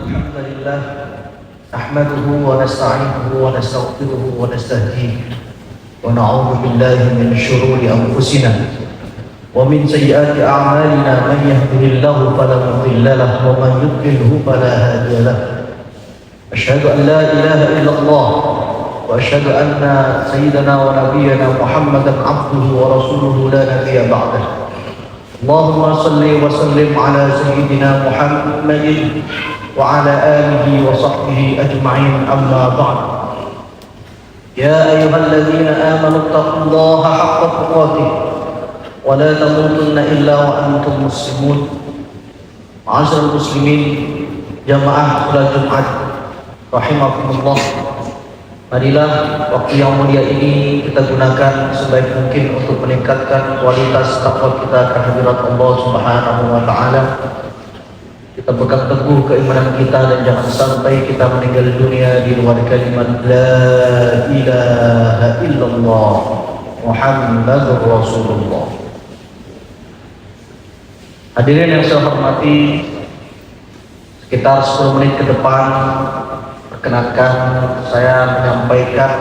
الحمد لله نحمده ونستعينه ونستغفره ونستهديه ونعوذ بالله من شرور أنفسنا ومن سيئات أعمالنا من يهده الله فلا مضل له ومن يضلله فلا هادي له أشهد أن لا إله إلا الله وأشهد أن سيدنا ونبينا محمدا عبده ورسوله لا نبي بعده اللهم صل وسلم على سيدنا محمد وعلى آله وصحبه أجمعين أما بعد يا أيها الذين آمنوا اتقوا الله حق تقاته ولا تموتن إلا وأنتم مسلمون. معاشر المسلمين jamaah salat Jumat rahimakumullah, marilah waktu yang mulia ini kita gunakan sebaik mungkin untuk meningkatkan kualitas takwa kita kehadirat Allah Subhanahu wa taala. Kita pegang teguh keimanan kita dan jangan sampai kita meninggal dunia di luar kalimat la ilaha illallah Muhammadur Rasulullah. Hadirin yang saya hormati, sekitar 10 menit ke depan perkenankan saya menyampaikan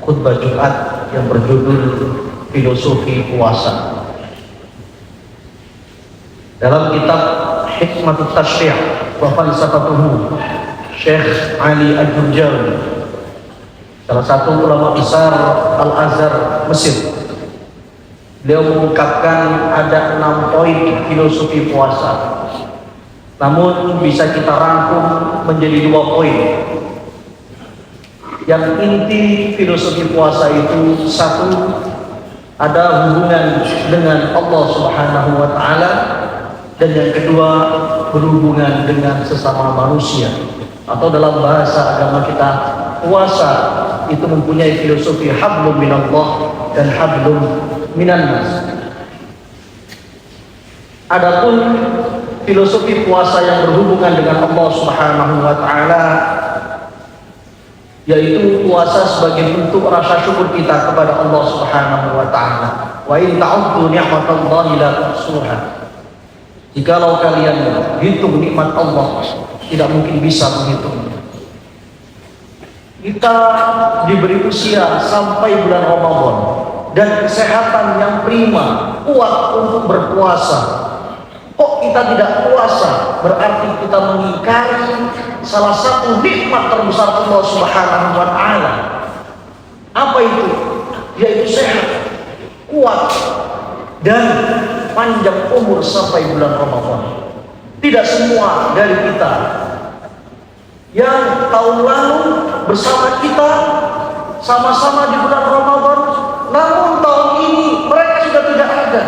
khutbah Jumat yang berjudul Filosofi Puasa. Dalam kitab Hikmatut Tashri' wa Falsafatuhu, Syekh Ali Ad-Durjawi, salah satu ulama besar Al-Azhar Mesir, beliau mengungkapkan ada 6 poin filosofi puasa. Namun bisa kita rangkum menjadi 2 poin. Yang inti filosofi puasa itu, satu, ada hubungan dengan Allah Subhanahu wa taala, dan yang kedua berhubungan dengan sesama manusia, atau dalam bahasa agama kita puasa itu mempunyai filosofi hablum minallah dan hablum minan nas. Adapun filosofi puasa yang berhubungan dengan Allah Subhanahu wa taala, yaitu puasa sebagai bentuk rasa syukur kita kepada Allah Subhanahu wa taala. Wa in ta'uddu ni'matallahi la tuhsuha. Jikalau kalian hitung nikmat Allah, tidak mungkin bisa menghitungnya. Kita diberi usia sampai bulan Ramadan dan kesehatan yang prima, kuat untuk berpuasa. Kok kita tidak puasa? Berarti kita mengingkari salah satu nikmat terbesar Allah Subhanahu wa taala. Apa itu? Yaitu sehat, kuat, dan panjang umur sampai bulan Ramadan. Tidak semua dari kita yang tahun lalu bersama kita sama-sama di bulan Ramadan, namun tahun ini mereka sudah tidak ada.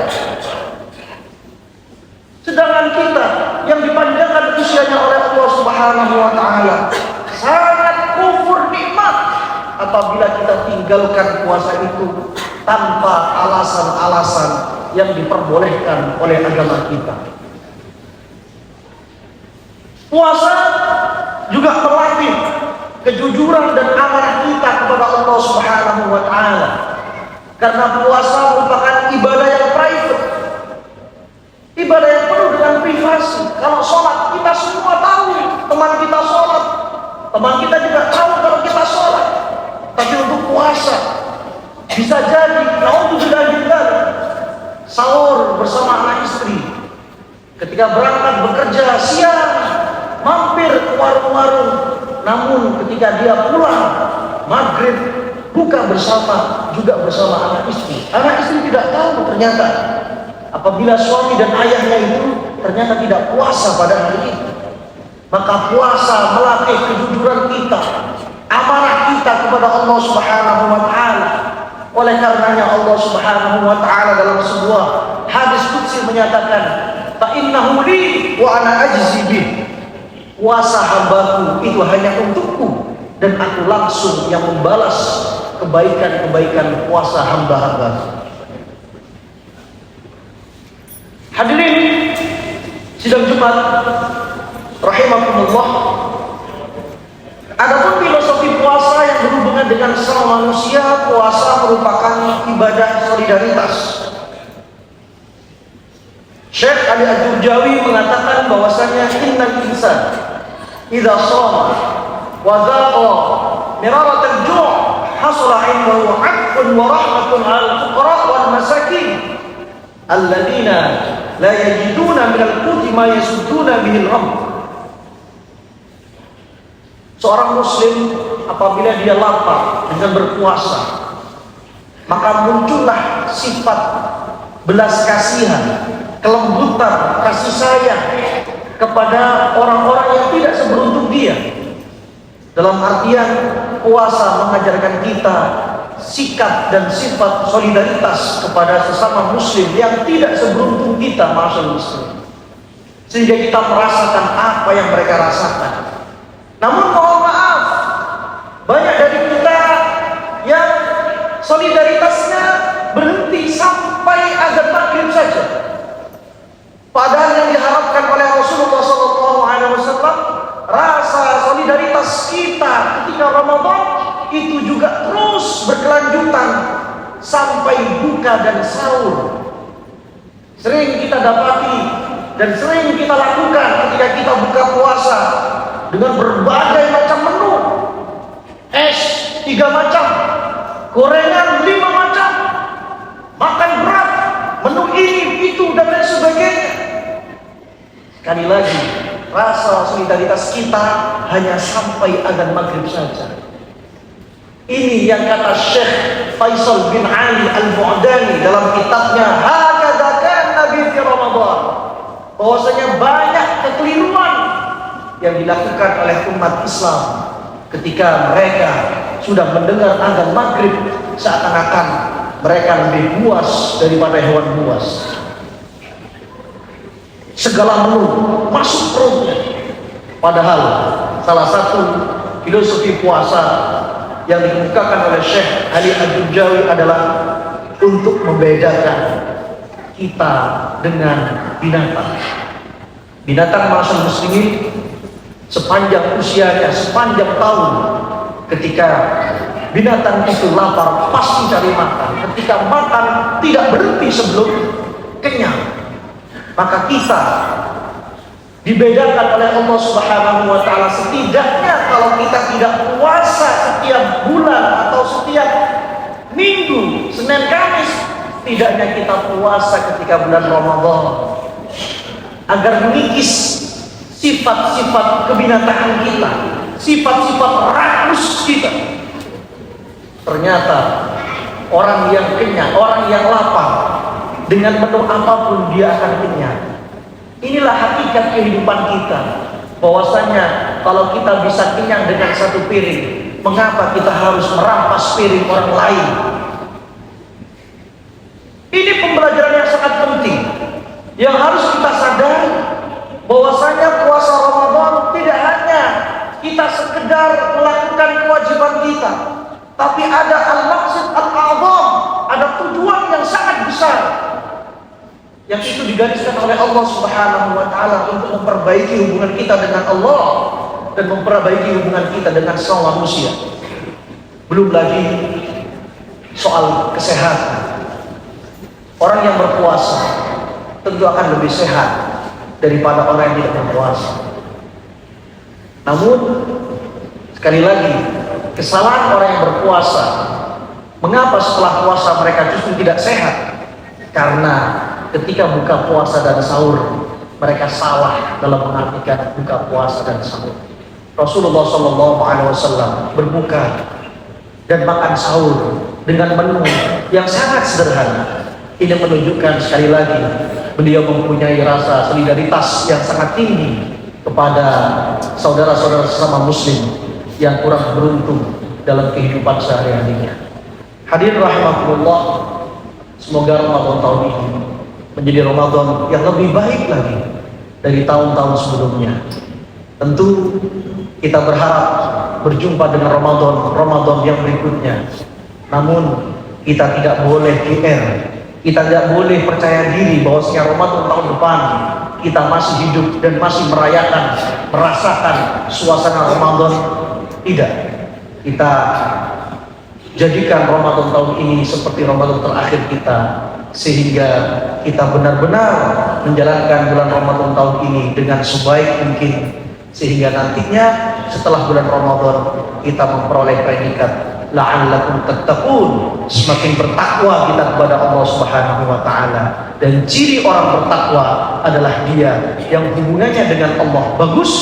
Sedangkan kita yang dipanjangkan usianya oleh Allah Subhanahu wa taala sangat kufur nikmat apabila kita tinggalkan puasa itu tanpa alasan-alasan yang diperbolehkan oleh agama kita. Puasa juga melatih kejujuran dan amanah kita kepada Allah Subhanahu wa taala. Karena puasa merupakan ibadah yang private. Ibadah yang penuh dengan privasi. Kalau sholat, kita semua tahu teman kita sholat, teman kita juga tahu kalau kita sholat. Tapi untuk puasa bisa jadi naudzubillah sahur bersama anak istri, ketika berangkat bekerja siang mampir ke warung-warung, namun ketika dia pulang maghrib buka bersama juga bersama anak istri. Anak istri tidak tahu ternyata apabila suami dan ayahnya itu ternyata tidak puasa pada hari itu. Maka puasa melatih kejujuran kita, amanah kita kepada Allah Subhanahu wa taala. Oleh karenanya Allah Subhanahu wa taala dalam sebuah hadis qudsi menyatakan, "Fa innahu li wa ana ajzi bih." Puasa hambaku itu hanya untukku dan aku langsung yang membalas kebaikan-kebaikan puasa hamba-hamba. Hadirin sidang Jumat rahimakumullah, adapun filosofi puasa yang berhubungan dengan sesama manusia, puasa merupakan ibadah solidaritas. Syekh Ali Ad-Durjawi mengatakan bahwasanya innal insan idza shama wa dhaqa mirarat al-ju' hasala 'indahu 'atfun wa rahmatun 'ala al-fuqara wal masakin alladziina la yajiduna min al-quti ma yasudduna bihi al-rabb. Seorang muslim apabila dia lapar dengan berpuasa, maka muncullah sifat belas kasihan, kelembutan, kasih sayang kepada orang-orang yang tidak seberuntung dia. Dalam artian puasa mengajarkan kita sikap dan sifat solidaritas kepada sesama muslim yang tidak seberuntung kita, masyaallah muslim, sehingga kita merasakan apa yang mereka rasakan. Namun mohon maaf, banyak dari kita yang solidaritasnya berhenti sampai azan maghrib saja. Padahal yang diharapkan oleh Rasulullah SAW, rasa solidaritas kita ketika Ramadan itu juga terus berkelanjutan sampai buka dan sahur. Sering kita dapati dan sering kita lakukan ketika kita buka puasa dengan berbagai macam menu. Es 3 macam, gorengan 5 macam, makan berat, menu ini, itu, dan lain sebagainya. Sekali lagi, rasa solidaritas kita hanya sampai azan maghrib saja. Ini yang kata Syekh Faisal bin Ali Al-Bu'dani dalam kitabnya Hakadza Kana Nabi fi Ramadan, bahwasanya banyak kekeliruan yang dilakukan oleh umat Islam ketika mereka sudah mendengar azan maghrib, seakan-akan mereka lebih puas daripada hewan buas. Segala menu masuk perutnya. Padahal salah satu filosofi puasa yang dikemukakan oleh Syekh Ali Ad-Dujawi adalah untuk membedakan kita dengan binatang. Binatang masyaallah muslimin, sepanjang usianya, sepanjang tahun, ketika binatang itu lapar pasti cari makan. Ketika makan tidak berhenti sebelum kenyang. Maka kita dibedakan oleh Allah Subhanahu wa taala. Setidaknya kalau kita tidak puasa setiap bulan atau setiap minggu, Senin Kamis, setidaknya kita puasa ketika bulan Ramadan, agar mengikis sifat-sifat kebinatangan kita, sifat-sifat rakus kita. Ternyata orang yang kenyang, orang yang lapar, dengan menu apapun dia akan kenyang. Inilah hakikat kehidupan kita. Bahwasanya kalau kita bisa kenyang dengan satu piring, mengapa kita harus merampas piring orang lain? Ini pembelajaran yang sangat penting yang harus kita sadari, bahwasanya puasa Ramadan tidak hanya kita sekedar melakukan kewajiban kita, tapi ada al-maqsad al-a'zam, ada tujuan yang sangat besar, yang itu digariskan oleh Allah Subhanahu wa taala untuk memperbaiki hubungan kita dengan Allah dan memperbaiki hubungan kita dengan semua manusia. Belum lagi soal kesehatan. Orang yang berpuasa tentu akan lebih sehat daripada orang yang tidak berpuasa. Namun sekali lagi, kesalahan orang yang berpuasa, mengapa setelah puasa mereka justru tidak sehat? Karena ketika buka puasa dan sahur, mereka salah dalam mengartikan buka puasa dan sahur. Rasulullah SAW berbuka dan makan sahur dengan menu yang sangat sederhana. Ini menunjukkan sekali lagi beliau mempunyai rasa solidaritas yang sangat tinggi kepada saudara-saudara sesama muslim yang kurang beruntung dalam kehidupan sehari-harinya. Hadirin rahimakumullah, semoga Ramadan tahun ini menjadi Ramadan yang lebih baik lagi dari tahun-tahun sebelumnya. Tentu kita berharap berjumpa dengan Ramadan yang berikutnya. Namun kita tidak boleh GR, kita tidak boleh percaya diri bahwasanya Ramadan tahun depan kita masih hidup dan masih merasakan suasana Ramadan. Tidak. Kita jadikan Ramadan tahun ini seperti Ramadan terakhir kita, sehingga kita benar-benar menjalankan bulan Ramadan tahun ini dengan sebaik mungkin, sehingga nantinya setelah bulan Ramadan kita memperoleh predikat la'allakum tattaqun, semakin bertakwa kita kepada Allah Subhanahu wa taala. Dan ciri orang bertakwa adalah dia yang hubungannya dengan Allah bagus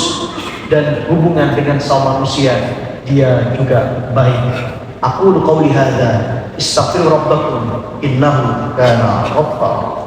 dan hubungan dengan sama manusia dia juga baik. Aqulu qawli hadza, istaghfiru rabbakum innahu kana ghaffara.